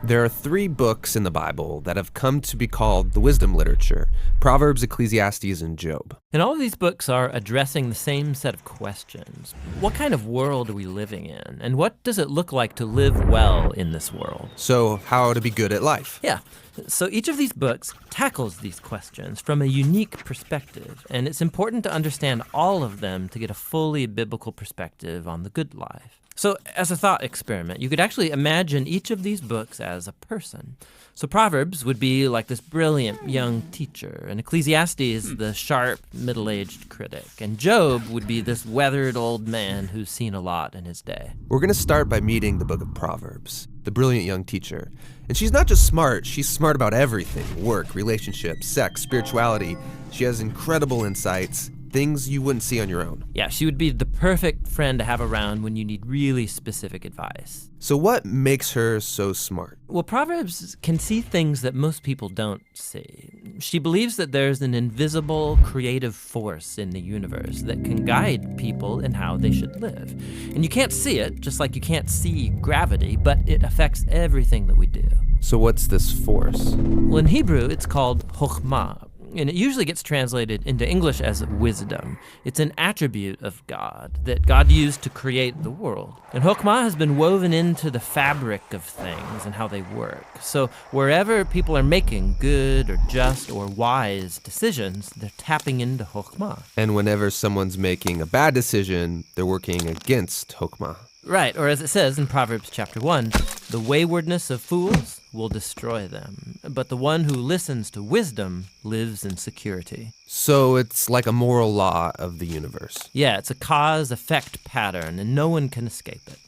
There are three books in the Bible that have come to be called the wisdom literature: Proverbs, Ecclesiastes, and Job. And all of these books are addressing the same set of questions. What kind of world are we living in? And what does it look like to live well in this world? So, how to be good at life. Yeah. So each of these books tackles these questions from a unique perspective, and it's important to understand all of them to get a fully biblical perspective on the good life. So as a thought experiment, you could actually imagine each of these books as a person. So Proverbs would be like this brilliant young teacher, and Ecclesiastes the sharp, middle-aged critic, and Job would be this weathered old man who's seen a lot in his day. We're going to start by meeting the book of Proverbs, the brilliant young teacher. And she's not just smart, she's smart about everything: work, relationships, sex, spirituality. She has incredible insights, things you wouldn't see on your own. Yeah, she would be the perfect friend to have around when you need really specific advice. So what makes her so smart? Well, Proverbs can see things that most people don't see. She believes that there's an invisible creative force in the universe that can guide people in how they should live. And you can't see it, just like you can't see gravity, but it affects everything that we do. So what's this force? Well, in Hebrew, it's called chokhmah, and it usually gets translated into English as wisdom. It's an attribute of God that God used to create the world. And chokhmah has been woven into the fabric of things and how they work. So wherever people are making good or just or wise decisions, they're tapping into chokhmah. And whenever someone's making a bad decision, they're working against Chokhmah. Right, or as it says in Proverbs chapter 1, the waywardness of fools will destroy them, but the one who listens to wisdom lives in security. So it's like a moral law of the universe. Yeah, it's a cause-effect pattern, and no one can escape it.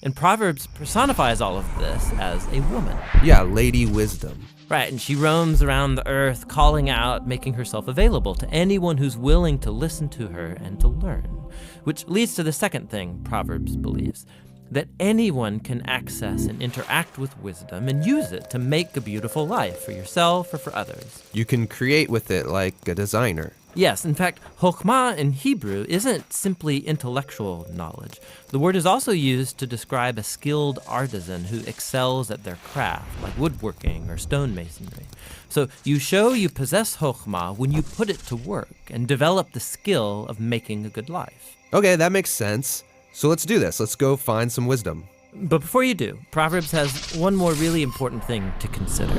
And Proverbs personifies all of this as a woman. Yeah, Lady Wisdom. Right, and she roams around the earth, calling out, making herself available to anyone who's willing to listen to her and to learn. Which leads to the second thing Proverbs believes, that anyone can access and interact with wisdom and use it to make a beautiful life for yourself or for others. You can create with it like a designer. Yes, in fact, chokhmah in Hebrew isn't simply intellectual knowledge. The word is also used to describe a skilled artisan who excels at their craft, like woodworking or stonemasonry. So you show you possess chokhmah when you put it to work and develop the skill of making a good life. Okay, that makes sense. So let's do this. Let's go find some wisdom. But before you do, Proverbs has one more really important thing to consider.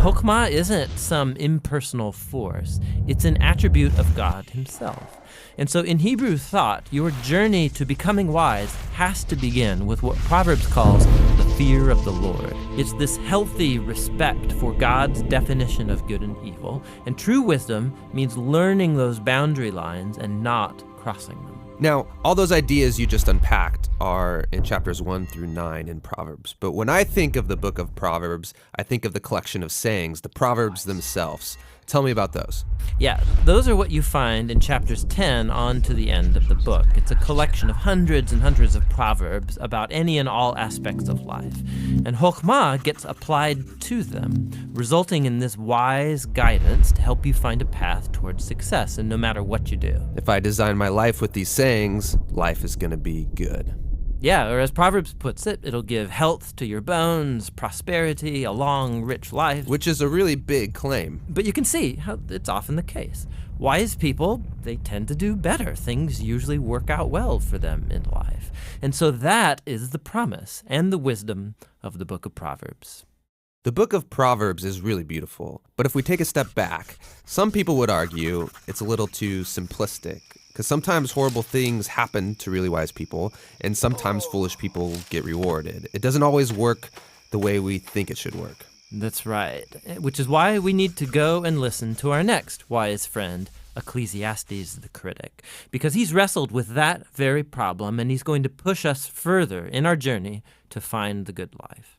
Chokhmah isn't some impersonal force. It's an attribute of God himself. And so in Hebrew thought, your journey to becoming wise has to begin with what Proverbs calls the fear of the Lord. It's this healthy respect for God's definition of good and evil. And true wisdom means learning those boundary lines and not crossing them. Now, all those ideas you just unpacked are in chapters 1 through 9 in Proverbs. But when I think of the book of Proverbs, I think of the collection of sayings, the Proverbs themselves. Tell me about those. Yeah, those are what you find in chapters 10 on to the end of the book. It's a collection of hundreds and hundreds of proverbs about any and all aspects of life. And chokhmah gets applied to them, resulting in this wise guidance to help you find a path towards success, and no matter what you do. If I design my life with these sayings, life is going to be good. Yeah, or as Proverbs puts it, it'll give health to your bones, prosperity, a long, rich life. Which is a really big claim. But you can see how it's often the case. Wise people, they tend to do better. Things usually work out well for them in life. And so that is the promise and the wisdom of the book of Proverbs. The book of Proverbs is really beautiful, but if we take a step back, some people would argue it's a little too simplistic, because sometimes horrible things happen to really wise people, and sometimes foolish people get rewarded. It doesn't always work the way we think it should work. That's right, which is why we need to go and listen to our next wise friend, Ecclesiastes the critic, because he's wrestled with that very problem, and he's going to push us further in our journey to find the good life.